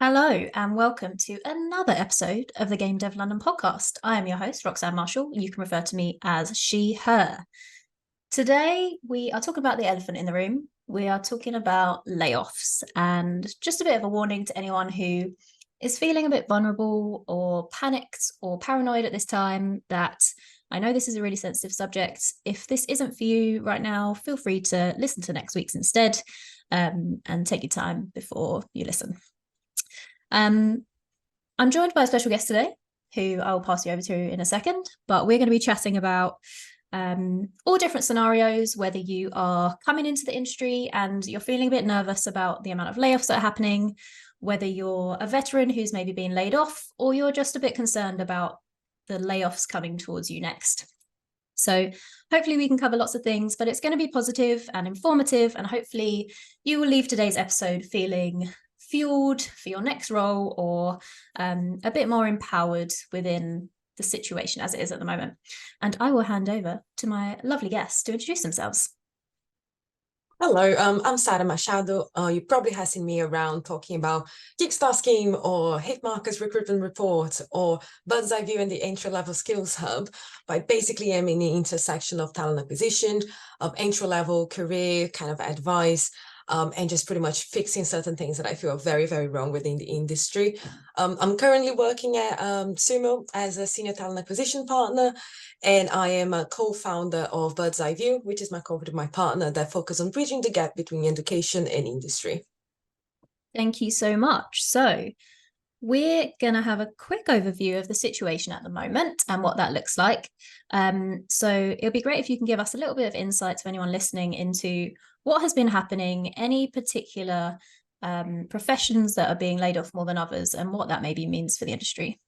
Hello and welcome to another episode of the Game Dev London podcast. I am your host, Roxanne Marshall. You can refer to me as she, her. Today, we are talking about the elephant in the room. We are talking about layoffs, and just a bit of a warning to anyone who is feeling a bit vulnerable or panicked or paranoid at this time that I know this is a really sensitive subject. If this isn't for you right now, feel free to listen to next week's instead, and take your time before you listen. I'm joined by a special guest today, who I will pass you over to in a second, but we're going to be chatting about all different scenarios, whether you are coming into the industry and you're feeling a bit nervous about the amount of layoffs that are happening, whether you're a veteran who's maybe been laid off, or you're just a bit concerned about the layoffs coming towards you next. So hopefully we can cover lots of things, but it's going to be positive and informative, and hopefully you will leave today's episode feeling fueled for your next role or a bit more empowered within the situation as it is at the moment. And I will hand over to my lovely guests to introduce themselves. Hello, I'm Sara Machado. You probably have seen me around talking about Kickstar Scheme or Hitmarker's Recruitment Report or Bird's Eye View and the Entry-Level Skills Hub. But basically, I'm in the intersection of talent acquisition, of entry-level career kind of advice, and just pretty much fixing certain things that I feel are very, very wrong within the industry. I'm currently working at Sumo as a senior talent acquisition partner, and I am a co-founder of Bird's Eye View, which is my co-founder, my partner, that focus on bridging the gap between education and industry. Thank you so much. So we're going to have a quick overview of the situation at the moment and what that looks like. So it'll be great if you can give us a little bit of insight to anyone listening into what has been happening, any particular professions that are being laid off more than others, and what that maybe means for the industry.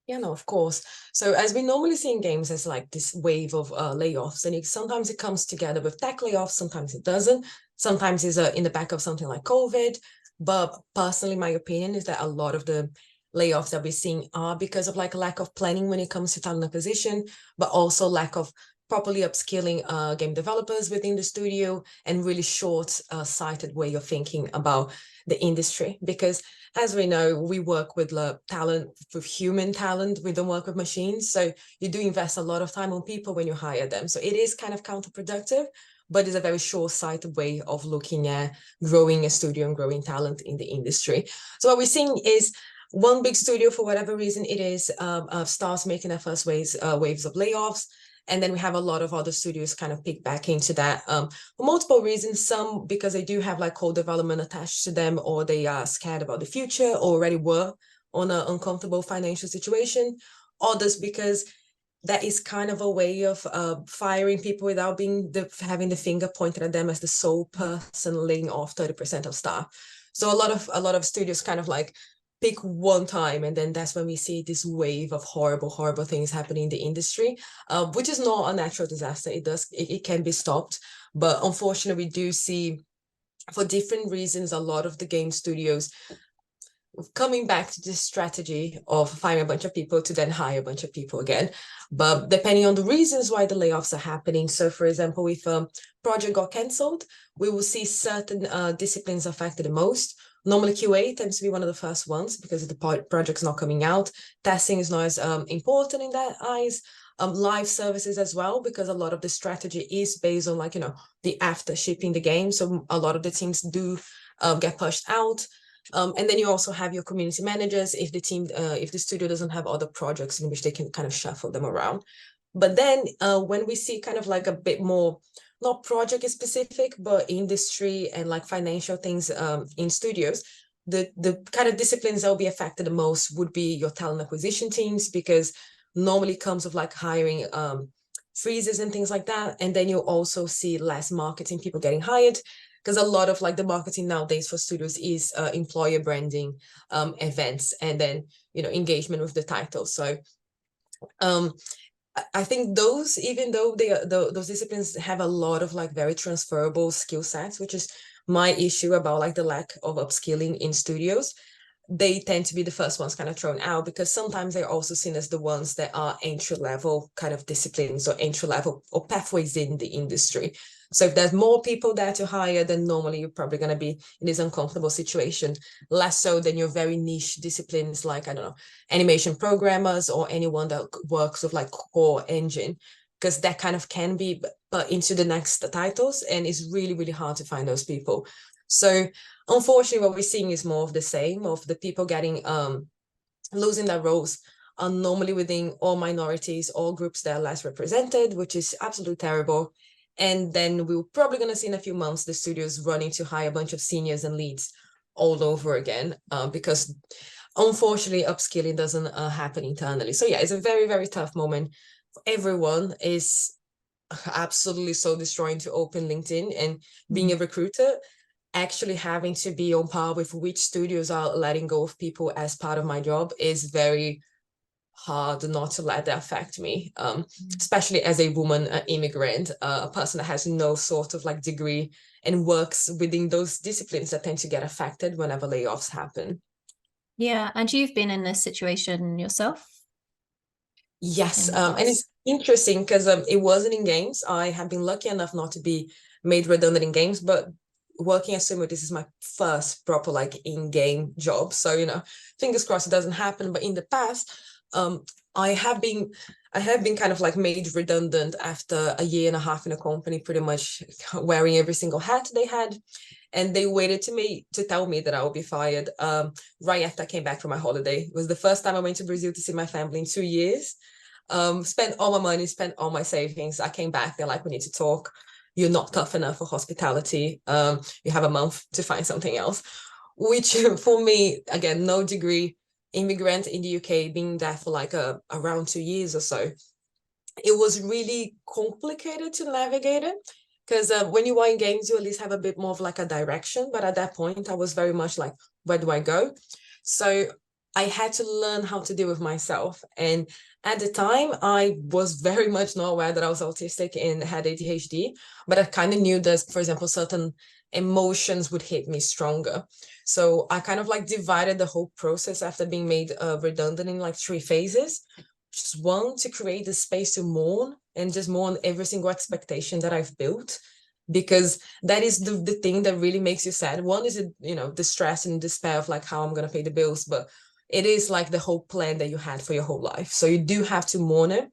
Yeah, no, of course. So as we normally see in games, there's like this wave of layoffs, and sometimes it comes together with tech layoffs, sometimes it doesn't. Sometimes it's in the back of something like COVID. But personally, my opinion is that a lot of the layoffs that we're seeing are because of like a lack of planning when it comes to talent acquisition, but also lack of properly upskilling game developers within the studio and really short-sighted way of thinking about the industry. Because as we know, we work with talent, with human talent. We don't work with machines. So you do invest a lot of time on people when you hire them. So it is kind of counterproductive, but it's a very short-sighted way of looking at growing a studio and growing talent in the industry. So what we're seeing is one big studio, for whatever reason it is, starts making their first waves of layoffs. And then we have a lot of other studios kind of pick back into that for multiple reasons. Some because they do have like whole development attached to them, or they are scared about the future, or already were on an uncomfortable financial situation. Others because that is kind of a way of firing people without having the finger pointed at them as the sole person laying off 30% of staff. So a lot of studios kind of like pick one time, and then that's when we see this wave of horrible things happening in the industry, which is not a natural disaster. It can be stopped, but unfortunately we do see, for different reasons, a lot of the game studios coming back to this strategy of firing a bunch of people to then hire a bunch of people again, but depending on the reasons why the layoffs are happening. So for example, if a project got cancelled, we will see certain disciplines affected the most. Normally QA tends to be one of the first ones because the project's not coming out. Testing is not as important in that eyes. Live services as well, because a lot of the strategy is based on like, the after shipping the game. So a lot of the teams do get pushed out. And then you also have your community managers if the studio doesn't have other projects in which they can kind of shuffle them around. But then when we see kind of like a bit more, not project specific, but industry and like financial things in studios, the kind of disciplines that will be affected the most would be your talent acquisition teams, because normally comes with like hiring freezes and things like that. And then you'll also see less marketing people getting hired, because a lot of like the marketing nowadays for studios is employer branding, events, and then engagement with the title. So I think those, even though those disciplines have a lot of like very transferable skill sets, which is my issue about like the lack of upskilling in studios, they tend to be the first ones kind of thrown out, because sometimes they're also seen as the ones that are entry level kind of disciplines or entry level or pathways in the industry. So if there's more people there to hire, then normally you're probably going to be in this uncomfortable situation, less so than your very niche disciplines like, I don't know, animation programmers or anyone that works with like core engine, because that kind of can be put into the next titles, and it's really, really hard to find those people. So unfortunately, what we're seeing is more of the same, of the people getting losing their roles are normally within all minorities, all groups that are less represented, which is absolutely terrible. And then we're probably going to see in a few months the studios running to hire a bunch of seniors and leads all over again, because unfortunately upskilling doesn't happen internally. So yeah, it's a very, very tough moment. Everyone is absolutely so destroying to open LinkedIn, and being a recruiter, actually having to be on par with which studios are letting go of people as part of my job is very hard not to let that affect me, especially as a woman, an immigrant, a person that has no sort of like degree and works within those disciplines that tend to get affected whenever layoffs happen. Yeah, and you've been in this situation yourself Yes, in the and past. it's interesting because it wasn't in games. I have been lucky enough not to be made redundant in games, but working as swimmer, this is my first proper like in-game job. So, fingers crossed it doesn't happen. But in the past, um, I have been kind of like made redundant after a year and a half in a company, pretty much wearing every single hat they had. And they waited to tell me that I would be fired right after I came back from my holiday. It was the first time I went to Brazil to see my family in 2 years. Spent all my money, spent all my savings. I came back, they're like, we need to talk. You're not tough enough for hospitality. You have a month to find something else. Which for me, again, no degree, immigrant in the UK, being there for like around 2 years or so, it was really complicated to navigate it, because when you are in games, you at least have a bit more of like a direction. But at that point, I was very much like, where do I go? So I had to learn how to deal with myself. And at the time, I was very much not aware that I was autistic and had ADHD, but I kind of knew that, for example, certain emotions would hit me stronger. So I kind of like divided the whole process after being made redundant in like 3 phases. Just one, to create the space to mourn and just mourn every single expectation that I've built, because that is the thing that really makes you sad. One is, the stress and despair of like how I'm going to pay the bills, but it is like the whole plan that you had for your whole life. So you do have to mourn it,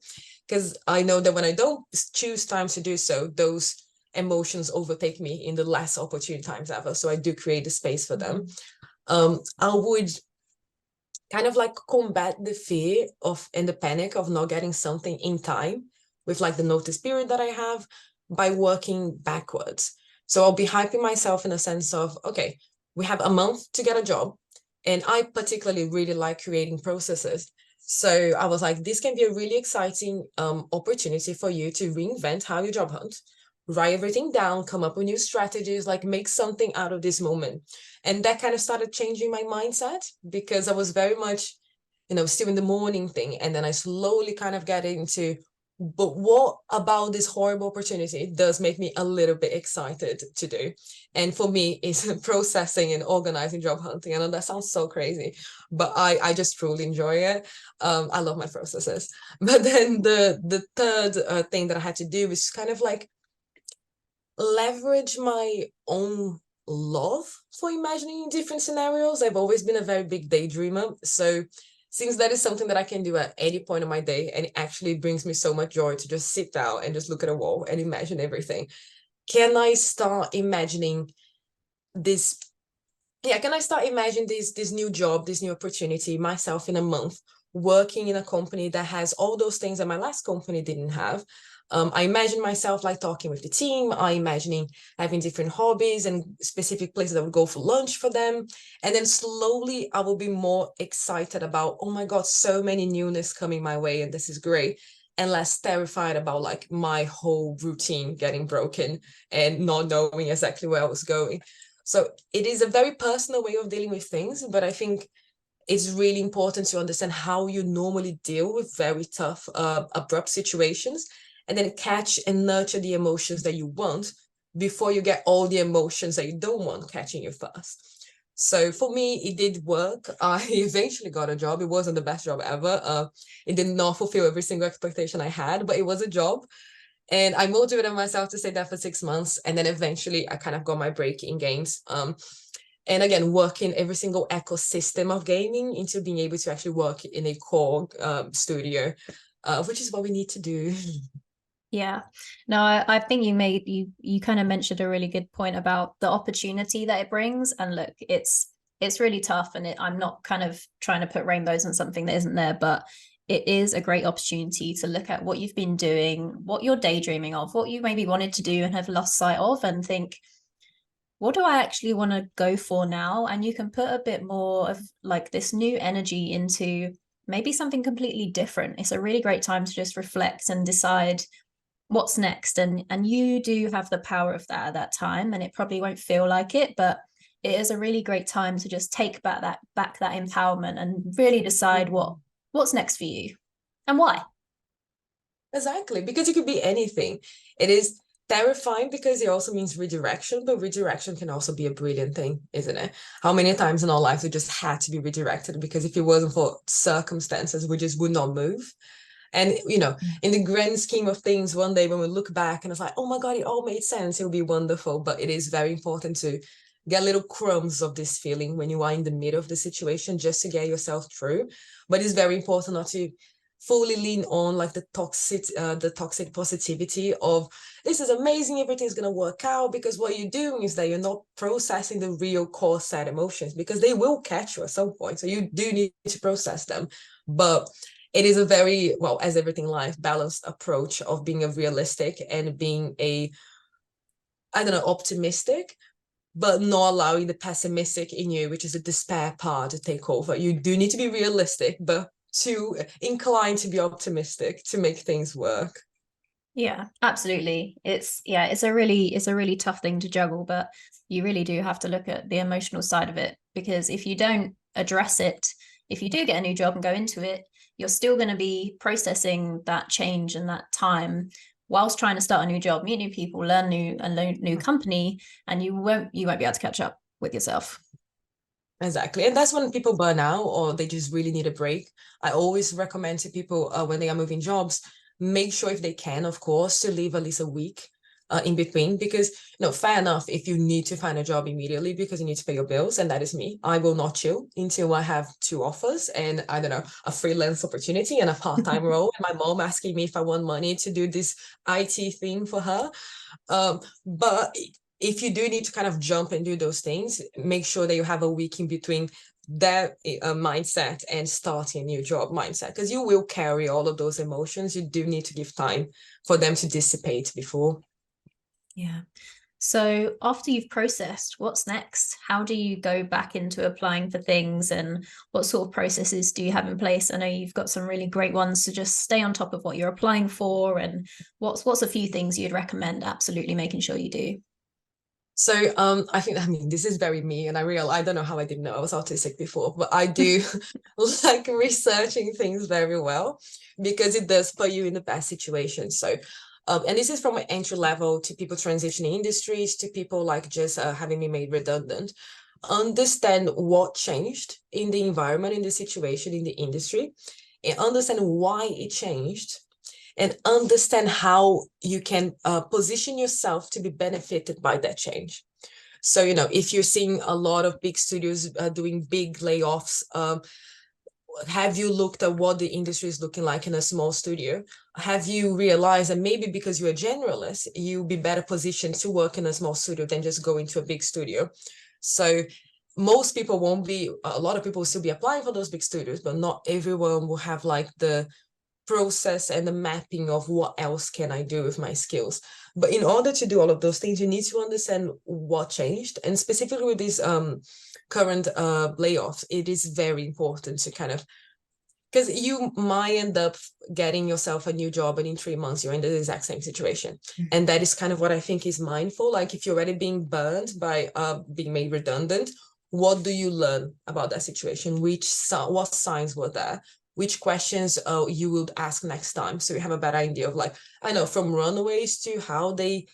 because I know that when I don't choose times to do so, those emotions overtake me in the less opportune times ever. So I do create the space for them. I would kind of like combat the fear of and the panic of not getting something in time with like the notice period that I have by working backwards. So I'll be hyping myself in a sense of, okay, we have a month to get a job. And I particularly really like creating processes. So I was like, this can be a really exciting opportunity for you to reinvent how you job hunt, write everything down, come up with new strategies, like make something out of this moment. And that kind of started changing my mindset, because I was very much, still in the morning thing. And then I slowly kind of get into, but what about this horrible opportunity does make me a little bit excited to do? And for me, it's processing and organizing job hunting. I know that sounds so crazy, but I just truly enjoy it. I love my processes. But then the third thing that I had to do was kind of like leverage my own love for imagining different scenarios. I've always been a very big daydreamer. So since that is something that I can do at any point of my day, and it actually brings me so much joy to just sit down and just look at a wall and imagine everything, can I start imagining this? Yeah, can I start imagining this new job, this new opportunity, myself in a month, working in a company that has all those things that my last company didn't have? I imagine myself like talking with the team. I imagining having different hobbies and specific places I would go for lunch for them. And then slowly I will be more excited about, oh my God, so many newness coming my way, and this is great. And less terrified about like my whole routine getting broken and not knowing exactly where I was going. So it is a very personal way of dealing with things, but I think it's really important to understand how you normally deal with very tough, abrupt situations, and then catch and nurture the emotions that you want before you get all the emotions that you don't want catching you first. So for me, it did work. I eventually got a job. It wasn't the best job ever. It did not fulfill every single expectation I had, but it was a job. And I motivated myself to stay there for 6 months. And then eventually I kind of got my break in games. And again, working every single ecosystem of gaming into being able to actually work in a core studio, which is what we need to do. Yeah, no, I think you kind of mentioned a really good point about the opportunity that it brings. And look, it's really tough, and I'm not kind of trying to put rainbows on something that isn't there, but it is a great opportunity to look at what you've been doing, what you're daydreaming of, what you maybe wanted to do and have lost sight of, and think, what do I actually want to go for now? And you can put a bit more of like this new energy into maybe something completely different. It's a really great time to just reflect and decide what's next, and you do have the power of that at that time, and it probably won't feel like it, but it is a really great time to just take back that empowerment and really decide what's next for you and why. Exactly, because it could be anything. It is terrifying because it also means redirection, but redirection can also be a brilliant thing, isn't it? How many times in our lives we just had to be redirected because if it wasn't for circumstances, we just would not move. And in the grand scheme of things, one day when we look back and it's like, oh my God, it all made sense, it'll be wonderful. But it is very important to get little crumbs of this feeling when you are in the middle of the situation just to get yourself through. But it's very important not to fully lean on like the toxic positivity of this is amazing, everything's going to work out, because what you're doing is that you're not processing the real core sad emotions, because they will catch you at some point, so you do need to process them. But it is a very, well, as everything in life, balanced approach of being a realistic and being a, I don't know, optimistic, but not allowing the pessimistic in you, which is a despair part, to take over. You do need to be realistic, but too inclined to be optimistic to make things work. Yeah, absolutely. It's a really tough thing to juggle, but you really do have to look at the emotional side of it, because if you don't address it, if you do get a new job and go into it, you're still going to be processing that change and that time whilst trying to start a new job, meet new people, learn new company, and you won't be able to catch up with yourself. Exactly. And that's when people burn out or they just really need a break. I always recommend to people when they are moving jobs, make sure if they can, of course, to leave at least a week in between, because, fair enough, if you need to find a job immediately because you need to pay your bills, and that is me, I will not chill until I have two offers and, I don't know, a freelance opportunity and a part-time role, and my mom asking me if I want money to do this IT thing for her. But if you do need to kind of jump and do those things, make sure that you have a week in between that mindset and starting a new job mindset, because you will carry all of those emotions. You do need to give time for them to dissipate before. Yeah. So after you've processed, what's next? How do you go back into applying for things, and what sort of processes do you have in place? I know you've got some really great ones to just stay on top of what you're applying for, and what's a few things you'd recommend absolutely making sure you do? So I mean, this is very me, and I don't know how I didn't know I was autistic before, but I do like researching things very well, because it does put you in the best situation. So and this is from an entry level to people transitioning industries to people like just having been made redundant. Understand what changed in the environment, in the situation, in the industry, and understand why it changed, and understand how you can position yourself to be benefited by that change. So, if you're seeing a lot of big studios doing big layoffs, have you looked at what the industry is looking like in a small studio? Have you realized that maybe because you're a generalist, you'll be better positioned to work in a small studio than just go into a big studio? So most people won't be, a lot of people will still be applying for those big studios, but not everyone will have like the process and the mapping of what else can I do with my skills. But in order to do all of those things, you need to understand what changed. And specifically with these current layoffs, it is very important to kind of, because you might end up getting yourself a new job and in 3 months you're in the exact same situation. And that is kind of what I think is mindful. Like if you're already being burned by being made redundant, what do you learn about that situation? What signs were there? Which questions you would ask next time, so you have a better idea of, like, I know, from runaways to how they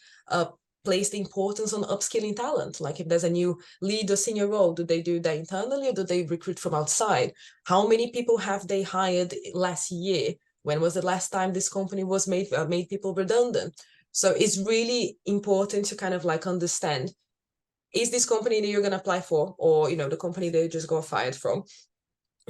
place the importance on upskilling talent. Like if there's a new lead or senior role, do they do that internally or do they recruit from outside? How many people have they hired last year? When was the last time this company was made people redundant? So it's really important to kind of like understand, is this company that you're going to apply for, or the company that you just got fired from,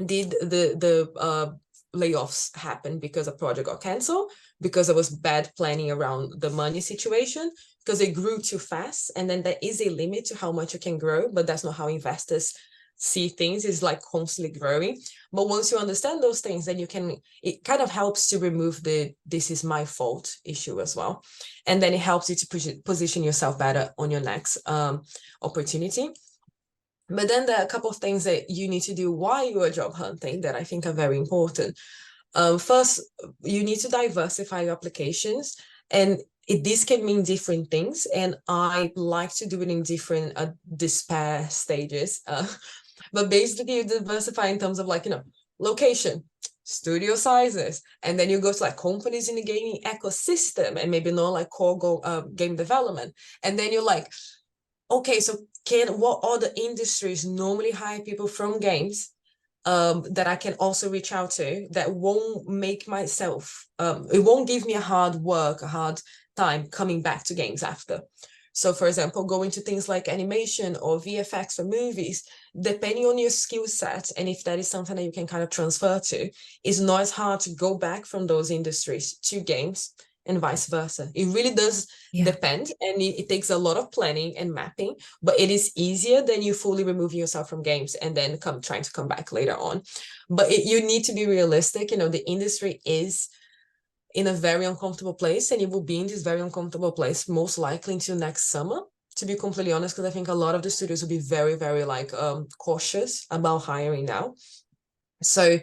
did the layoffs happen because a project got canceled, because there was bad planning around the money situation, because it grew too fast? And then there is a limit to how much you can grow, but that's not how investors see things. Is like constantly growing. But once you understand those things, then it kind of helps to remove the "this is my fault" issue as well, and then it helps you to position yourself better on your next opportunity. But then there are a couple of things that you need to do while you are job hunting that I think are very important. First, you need to diversify your applications, and this can mean different things. And I like to do it in different despair stages. But basically, you diversify in terms of like, location, studio sizes, and then you go to like companies in the gaming ecosystem and maybe not like core game development. And then you're like, okay, so what other industries normally hire people from games that I can also reach out to, that won't make myself, it won't give me a hard time coming back to games after. So for example, going to things like animation or VFX for movies, depending on your skill set, and if that is something that you can kind of transfer to, it's not as hard to go back from those industries to games and vice versa. It really does depend, and it takes a lot of planning and mapping, but it is easier than you fully removing yourself from games and then trying to come back later on. But you need to be realistic. The industry is in a very uncomfortable place, and it will be in this very uncomfortable place most likely until next summer, to be completely honest, because I think a lot of the studios will be very, very like cautious about hiring now. So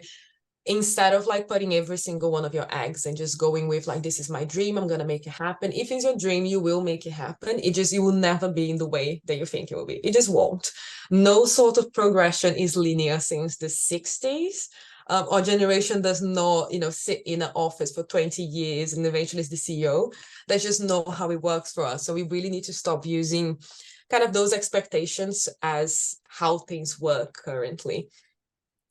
instead of like putting every single one of your eggs and just going with like, this is my dream, I'm gonna make it happen. If it's your dream, you will make it happen. It will never be in the way that you think it will be. It just won't. No sort of progression is linear since the 60s. Our generation does not, sit in an office for 20 years and eventually is the CEO. That's just not how it works for us. So we really need to stop using kind of those expectations as how things work currently.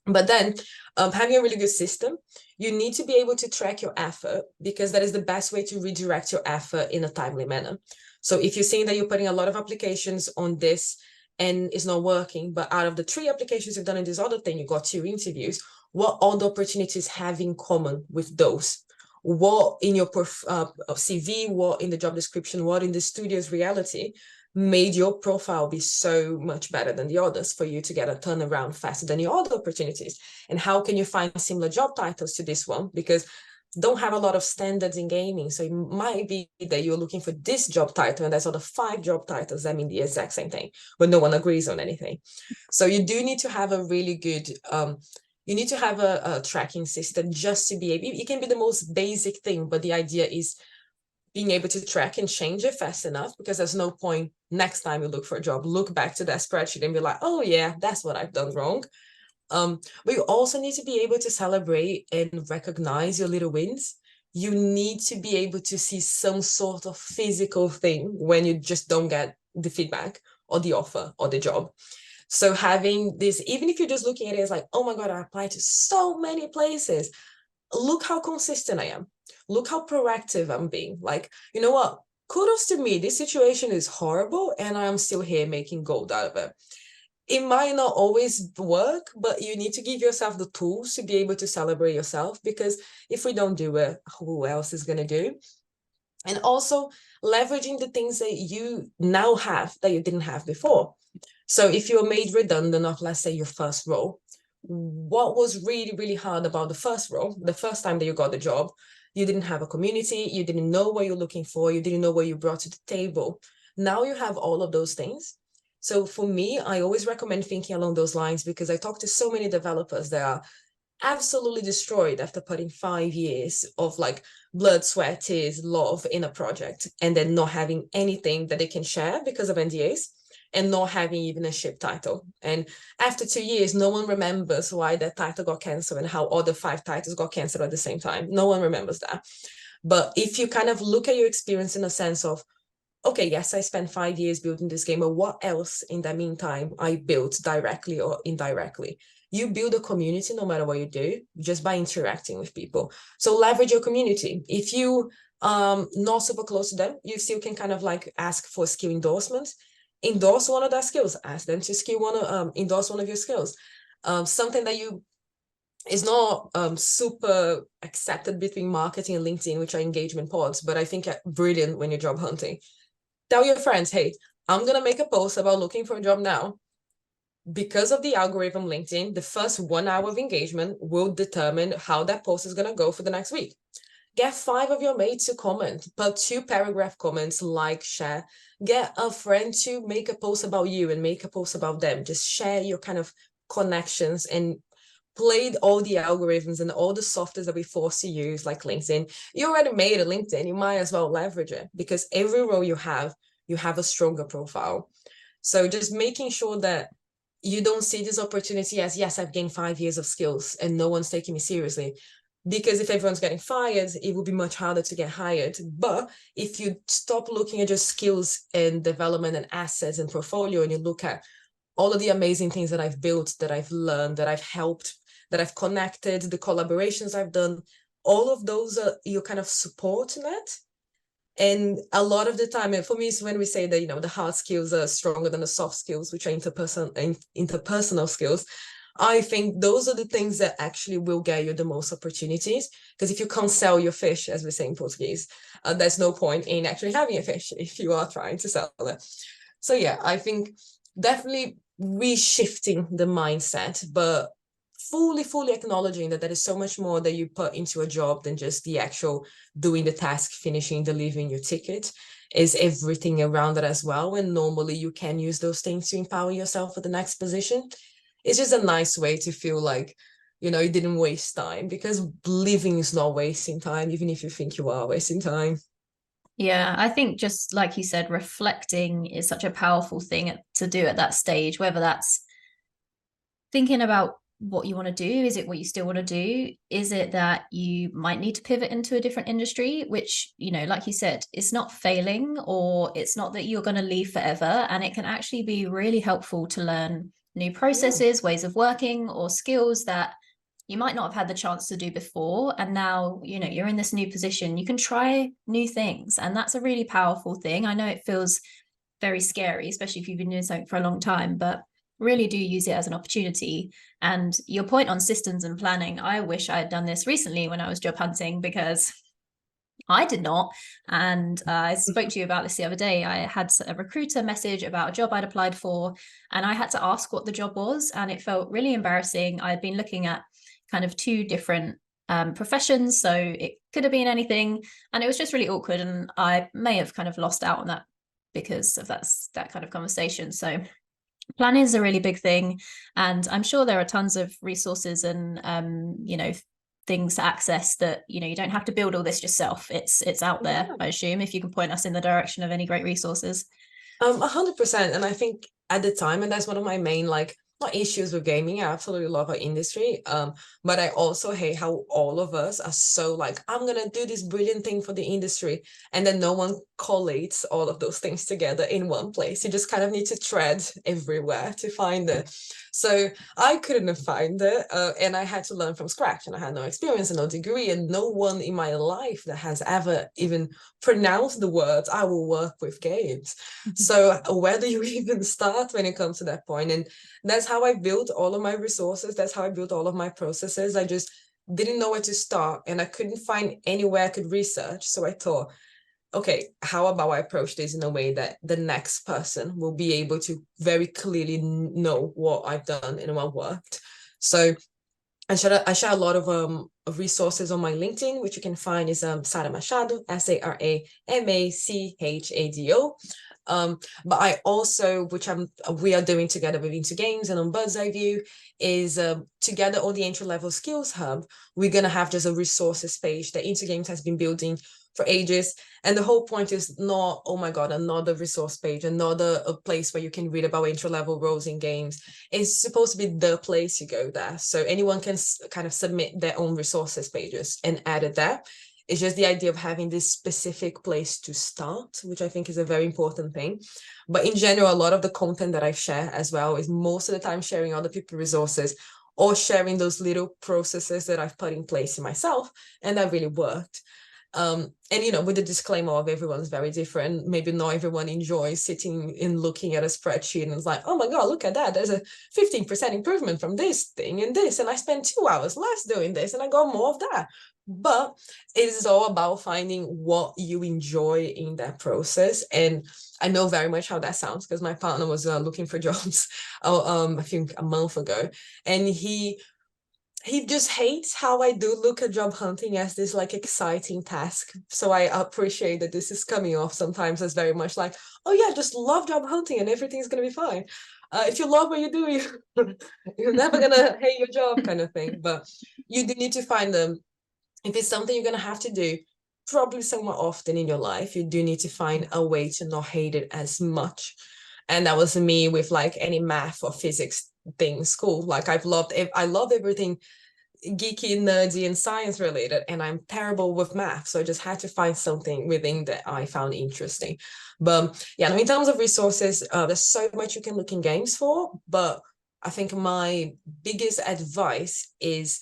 But then having a really good system, you need to be able to track your effort, because that is the best way to redirect your effort in a timely manner. So if you're seeing that you're putting a lot of applications on this and it's not working, but out of the 3 applications you've done in this other thing, you got 2 interviews, what other opportunities have in common with those? What in your CV, what in the job description, what in the studio's reality made your profile be so much better than the others for you to get a turnaround faster than your other opportunities? And how can you find similar job titles to this one? Because don't have a lot of standards in gaming. So it might be that you're looking for this job title and there's other 5 job titles that mean the exact same thing, but no one agrees on anything. So you do need to have a really good, you need to have a tracking system just to be able, it can be the most basic thing, but the idea is being able to track and change it fast enough, because there's no point next time you look for a job, look back to that spreadsheet and be like, oh yeah, that's what I've done wrong. But you also need to be able to celebrate and recognize your little wins. You need to be able to see some sort of physical thing when you just don't get the feedback or the offer or the job. So having this, even if you're just looking at it as like, oh my God, I applied to so many places, look how consistent I am. Look how proactive I'm being. Like, you know what? Kudos to me. This situation is horrible and I'm still here making gold out of it. It might not always work, but you need to give yourself the tools to be able to celebrate yourself, because if we don't do it, who else is going to do? And also leveraging the things that you now have that you didn't have before. So if you're made redundant of, let's say, your first role, what was really, really hard about the first role, the first time that you got the job? You didn't have a community, you didn't know what you're looking for, you didn't know what you brought to the table. Now you have all of those things. So for me, I always recommend thinking along those lines, because I talk to so many developers that are absolutely destroyed after putting 5 years of like blood, sweat, tears, love in a project, and then not having anything that they can share because of NDAs, and not having even a ship title. And after 2 years, no one remembers why that title got canceled and how other 5 titles got canceled at the same time. No one remembers that. But if you kind of look at your experience in a sense of, okay, yes, I spent 5 years building this game, but what else in the meantime I built directly or indirectly? You build a community no matter what you do, just by interacting with people. So leverage your community. If you not super close to them, you still can kind of like ask for skill endorsements. Endorse one of their skills. Ask them to endorse one of your skills. Something that you is not super accepted between marketing and LinkedIn, which are engagement pods, but I think brilliant when you're job hunting. Tell your friends, hey, I'm going to make a post about looking for a job now. Because of the algorithm LinkedIn, the first 1 hour of engagement will determine how that post is going to go for the next week. Get 5 of your mates to comment, put 2-paragraph comments, like, share. Get a friend to make a post about you and make a post about them. Just share your kind of connections and played all the algorithms and all the softwares that we force to use, like LinkedIn. You already made a LinkedIn, you might as well leverage it, because every role you have a stronger profile. So just making sure that you don't see this opportunity as, yes, I've gained 5 years of skills and no one's taking me seriously. Because if everyone's getting fired, it will be much harder to get hired. But if you stop looking at your skills and development and assets and portfolio, and you look at all of the amazing things that I've built, that I've learned, that I've helped, that I've connected, the collaborations I've done, all of those are your kind of support net. And a lot of the time, and for me, is when we say that, the hard skills are stronger than the soft skills, which are interpersonal skills. I think those are the things that actually will get you the most opportunities. Because if you can't sell your fish, as we say in Portuguese, there's no point in actually having a fish if you are trying to sell it. So yeah, I think definitely reshifting the mindset, but fully acknowledging that there is so much more that you put into a job than just the actual doing the task, finishing, delivering your ticket. Is everything around it as well. And normally you can use those things to empower yourself for the next position. It's just a nice way to feel like, you didn't waste time, because living is not wasting time, even if you think you are wasting time. Yeah, I think just like you said, reflecting is such a powerful thing to do at that stage, whether that's thinking about what you want to do. Is it what you still want to do? Is it that you might need to pivot into a different industry, which, like you said, it's not failing, or it's not that you're going to leave forever. And it can actually be really helpful to learn new processes, ways of working, or skills that you might not have had the chance to do before. And now, you're in this new position, you can try new things. And that's a really powerful thing. I know it feels very scary, especially if you've been doing something for a long time, but really do use it as an opportunity. And your point on systems and planning, I wish I had done this recently when I was job hunting, because I did not. And I spoke to you about this the other day. I had a recruiter message about a job I'd applied for, and I had to ask what the job was. And it felt really embarrassing. I'd been looking at kind of 2 different professions, so it could have been anything. And it was just really awkward. And I may have kind of lost out on that because of that kind of conversation. So planning is a really big thing, and I'm sure there are tons of resources and things to access that you don't have to build all this yourself. It's out there. Yeah. I assume, if you can point us in the direction of any great resources. 100%. And I think at the time, and that's one of my main, like, not issues with gaming. I absolutely love our industry. But I also hate how all of us are so like, I'm gonna do this brilliant thing for the industry, and then no one collates all of those things together in one place. You just kind of need to tread everywhere to find it. So I couldn't find it, and I had to learn from scratch, and I had no experience and no degree, and no one in my life that has ever even pronounced the words, I will work with games. So where do you even start when it comes to that point? And that's how I built all of my resources. That's how I built all of my processes. I just didn't know where to start, and I couldn't find anywhere I could research. So I thought, okay, how about I approach this in a way that the next person will be able to very clearly know what I've done and what worked. So I share a lot of resources on my LinkedIn, which you can find is Sara Machado, SARAMACHADO. But I also, we are doing together with Into Games and on Bird's Eye View, is together on the entry level skills hub. We're gonna have just a resources page that Into Games has been building for ages, and the whole point is not, oh my god, another resource page, another a place where you can read about entry level roles in games. It's supposed to be the place you go there, so anyone can kind of submit their own resources pages and add it there. It's just the idea of having this specific place to start, which I think is a very important thing. But in general, a lot of the content that I share as well is most of the time sharing other people's resources or sharing those little processes that I've put in place in myself and that really worked. And you know, with the disclaimer of everyone's very different, maybe not everyone enjoys sitting and looking at a spreadsheet and it's like, oh my god, look at that, there's a 15% improvement from this thing and this, and I spent 2 hours less doing this and I got more of that. But it is all about finding what you enjoy in that process. And I know very much how that sounds because my partner was looking for jobs I think a month ago, and he just hates how I do look at job hunting as this like exciting task. So I appreciate that this is coming off sometimes as very much like, oh yeah, just love job hunting and everything's gonna be fine. If you love what you do, you're never gonna hate your job kind of thing. But you do need to find them. If it's something you're gonna have to do, probably somewhat often in your life, you do need to find a way to not hate it as much. And that was me with like any math or physics thing in school. Like I love everything geeky, nerdy, and science related, and I'm terrible with math. So I just had to find something within that I found interesting. But yeah, in terms of resources, there's so much you can look in games for. But I think my biggest advice is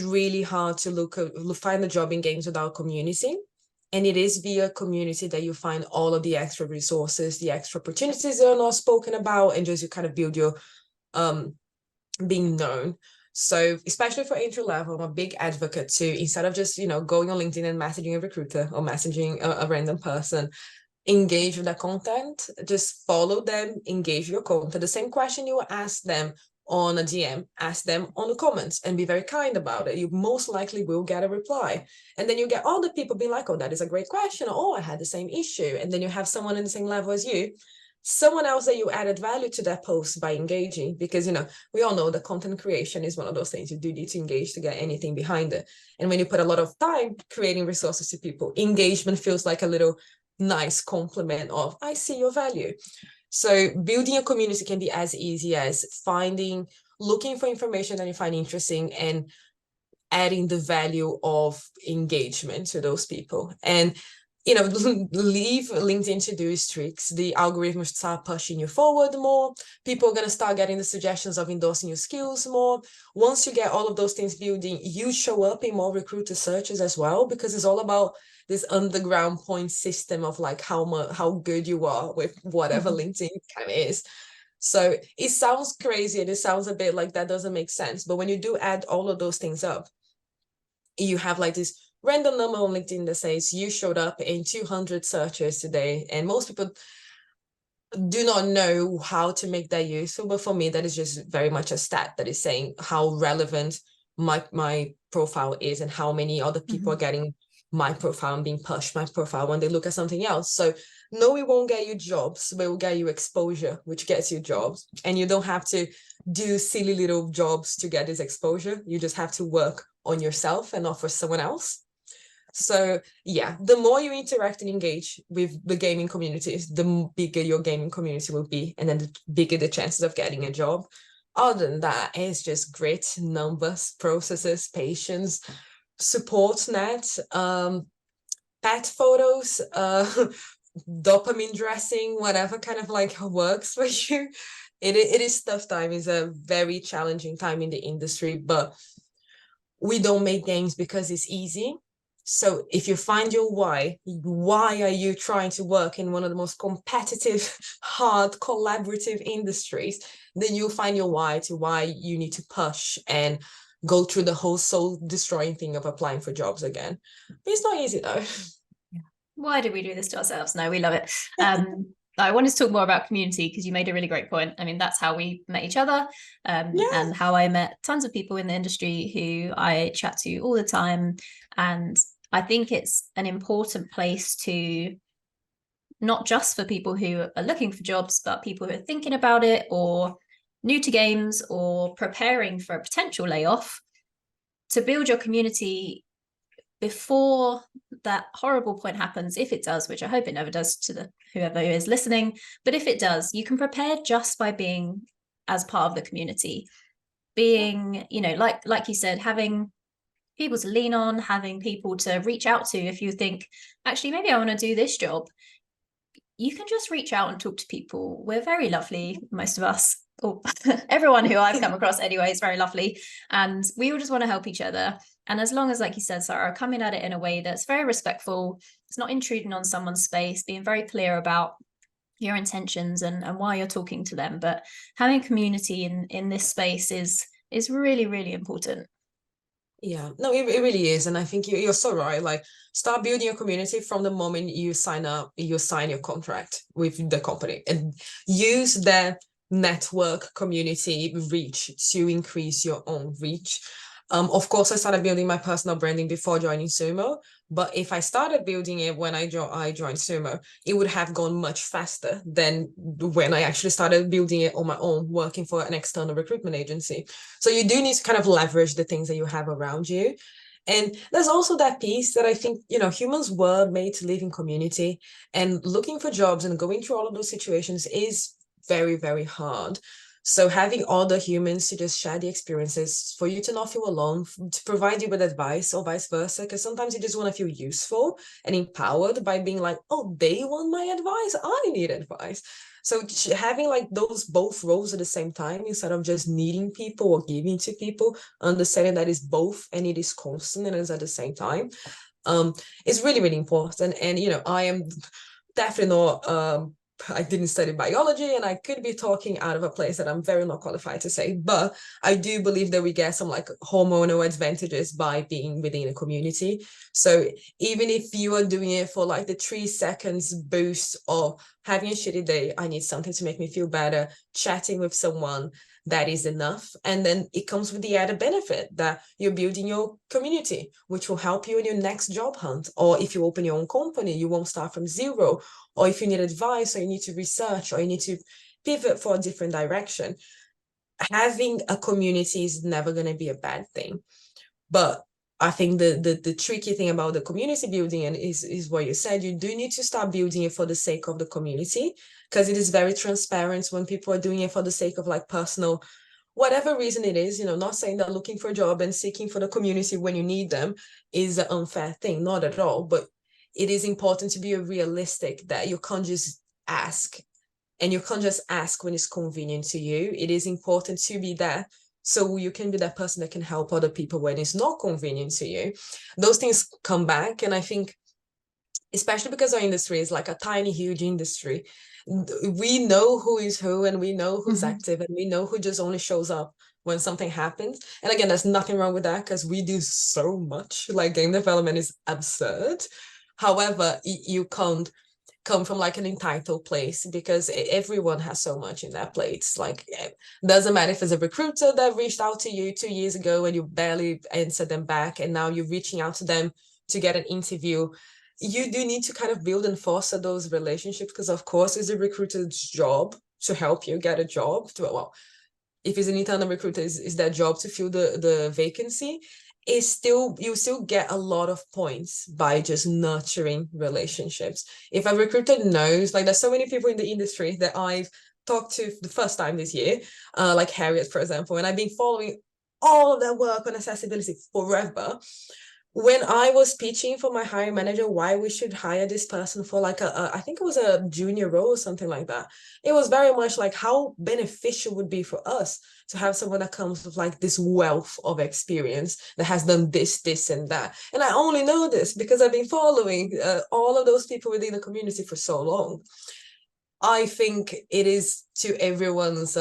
really hard to find a job in games without community. And it is via community that you find all of the extra resources, the extra opportunities that are not spoken about, and just you kind of build your being known. So especially for entry level, I'm a big advocate to, instead of just, you know, going on LinkedIn and messaging a recruiter or messaging a random person, engage with the content, just follow them, engage your content. The same question you ask them on a DM, ask them on the comments and be very kind about it. You most likely will get a reply. And then you get all the people being like, oh, that is a great question. Oh, I had the same issue. And then you have someone in the same level as you, someone else that you added value to that post by engaging, because, you know, we all know that content creation is one of those things you do need to engage to get anything behind it. And when you put a lot of time creating resources to people, engagement feels like a little nice compliment of, I see your value. So building a community can be as easy as looking for information that you find interesting and adding the value of engagement to those people. And, you know, leave LinkedIn to-do tricks. The algorithm start pushing you forward more. People are going to start getting the suggestions of endorsing your skills more. Once you get all of those things building, you show up in more recruiter searches as well, because it's all about this underground point system of like how good you are with whatever LinkedIn kind of is. So it sounds crazy and it sounds a bit like that doesn't make sense. But when you do add all of those things up, you have like this random number on LinkedIn that says you showed up in 200 searches today. And most people do not know how to make that useful. But for me, that is just very much a stat that is saying how relevant my profile is and how many other people are getting my profile and being pushed my profile when they look at something else. So no, it won't get you jobs, but it will get you exposure, which gets you jobs. And you don't have to do silly little jobs to get this exposure. You just have to work on yourself and not for someone else. So yeah, the more you interact and engage with the gaming communities, the bigger your gaming community will be, and then the bigger the chances of getting a job. Other than that, it's just grit, numbers, processes, patience, support net, pet photos, dopamine dressing, whatever kind of like works for you. It is tough time. It's a very challenging time in the industry, but we don't make games because it's easy. So if you find your why are you trying to work in one of the most competitive, hard, collaborative industries, then you'll find your why you need to push and go through the whole soul destroying thing of applying for jobs again. But it's not easy though. Why do we do this to ourselves? No, we love it. I wanted to talk more about community because you made a really great point. I mean, that's how we met each other, and how I met tons of people in the industry who I chat to all the time. And I think it's an important place to, not just for people who are looking for jobs, but people who are thinking about it or new to games or preparing for a potential layoff, to build your community before that horrible point happens, if it does, which I hope it never does to whoever is listening. But if it does, you can prepare just by being as part of the community, being, you know, like you said, having people to lean on, having people to reach out to. If you think, actually, maybe I want to do this job, you can just reach out and talk to people. We're very lovely, most of us. Oh, everyone who I've come across anyway is very lovely. And we all just want to help each other. And as long as, like you said, Sarah, coming at it in a way that's very respectful, it's not intruding on someone's space, being very clear about your intentions and why you're talking to them. But having community in this space is really, really important. Yeah, no, it really is. And I think you're so right. Like, start building your community from the moment you sign up, you sign your contract with the company, and use that network community reach to increase your own reach. Of course, I started building my personal branding before joining Sumo, but if I started building it when I joined Sumo, it would have gone much faster than when I actually started building it on my own, working for an external recruitment agency. So you do need to kind of leverage the things that you have around you. And there's also that piece that I think, humans were made to live in community, and looking for jobs and going through all of those situations is very, very hard. So having other humans to just share the experiences, for you to not feel alone, to provide you with advice or vice versa, because sometimes you just want to feel useful and empowered by being like, oh, they want my advice, I need advice. So having like those both roles at the same time, instead of just needing people or giving to people, understanding that is both and it is constant and is at the same time, is really, really important. And I am definitely not I didn't study biology, and I could be talking out of a place that I'm very not qualified to say, but I do believe that we get some like hormonal advantages by being within a community. So even if you are doing it for like the 3 seconds boost of having a shitty day, I need something to make me feel better, chatting with someone, that is enough. And then it comes with the added benefit that you're building your community, which will help you in your next job hunt. Or if you open your own company, you won't start from zero. Or if you need advice, or you need to research, or you need to pivot for a different direction, having a community is never going to be a bad thing. But I think the tricky thing about the community building and is what you said. You do need to start building it for the sake of the community, because it is very transparent when people are doing it for the sake of like personal, whatever reason it is. Not saying that looking for a job and seeking for the community when you need them is an unfair thing, not at all. But it is important to be realistic that you can't just ask, and you can't just ask when it's convenient to you. It is important to be there so you can be that person that can help other people when it's not convenient to you. Those things come back. And I think, especially because our industry is like a tiny, huge industry, we know who is who, and we know who's active, and we know who just only shows up when something happens. And again, there's nothing wrong with that, because we do so much. Like, game development is absurd. However, you can't come from like an entitled place, because everyone has so much in their plates. Like, it doesn't matter if it's a recruiter that reached out to you 2 years ago and you barely answered them back, and now you're reaching out to them to get an interview. You do need to kind of build and foster those relationships, because of course it's a recruiter's job to help you get a job. Well, if it's an internal recruiter, is their job to fill the vacancy. Is still, you still get a lot of points by just nurturing relationships. If a recruiter knows, like, there's so many people in the industry that I've talked to the first time this year, like Harriet, for example, and I've been following all of their work on accessibility forever. When I was pitching for my hiring manager why we should hire this person for like I think it was a junior role or something like that, it was very much like how beneficial would be for us to have someone that comes with like this wealth of experience, that has done this and that. And I only know this because I've been following all of those people within the community for so long. I think it is to everyone's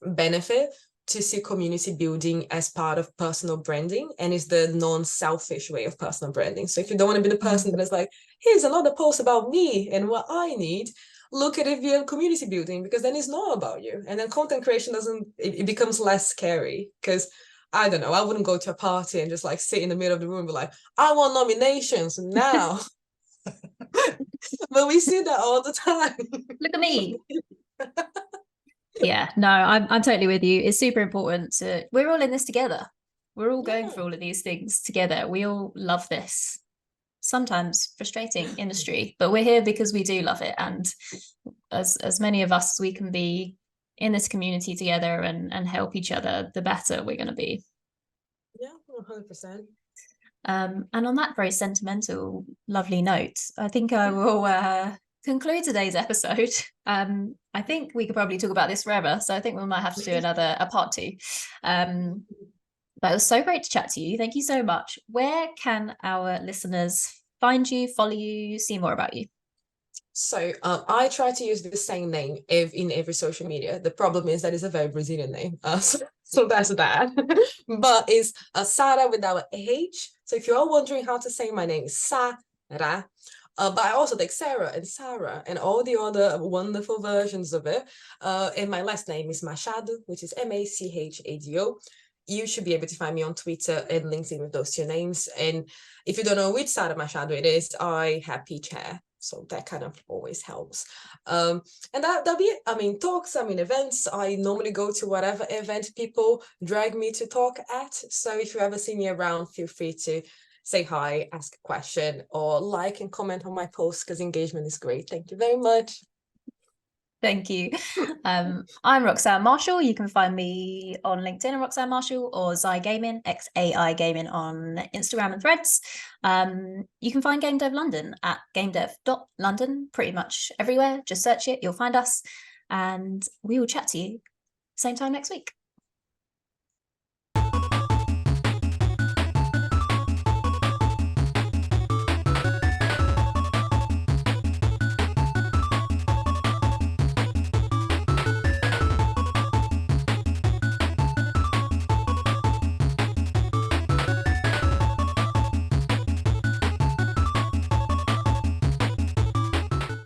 benefit to see community building as part of personal branding, and it's the non-selfish way of personal branding. So if you don't want to be the person that is like, here's another post about me and what I need, look at it via community building, because then it's not about you, and then content creation it becomes less scary. Because I don't know, I wouldn't go to a party and just like sit in the middle of the room and be like, I want nominations now. But we see that all the time. Look at me. Yeah, no, I'm totally with you. It's super important to, we're all in this together. We're all going through all of these things together. We all love this sometimes frustrating industry, but we're here because we do love it. And as many of us as we can be in this community together and help each other, the better we're going to be. Yeah, 100%. And on that very sentimental, lovely note, I think I will conclude today's episode. I think we could probably talk about this forever, so I think we might have to do a part two. But it was so great to chat to you. Thank you so much. Where can our listeners find you, follow you, see more about you? So I try to use the same name in every social media. The problem is that it's a very Brazilian name. So that's that. But it's Sara without a H. So if you are wondering how to say my name, Sara. But I also take Sarah and Sara and all the other wonderful versions of it. And my last name is Machado, which is Machado. You should be able to find me on Twitter and LinkedIn with those two names. And if you don't know which Sara Machado it is, I have peach hair. So that kind of always helps. And that'll be it. I mean, talks, I mean, events. I normally go to whatever event people drag me to talk at. So if you ever see me around, feel free to say hi, ask a question, or like and comment on my posts because engagement is great. Thank you very much. Thank you. I'm Roxanne Marshall. You can find me on LinkedIn, Roxanne Marshall, or Xai Gaming, XAI Gaming on Instagram and Threads. You can find Game Dev London at gamedev.london pretty much everywhere. Just search it, you'll find us. And we will chat to you same time next week.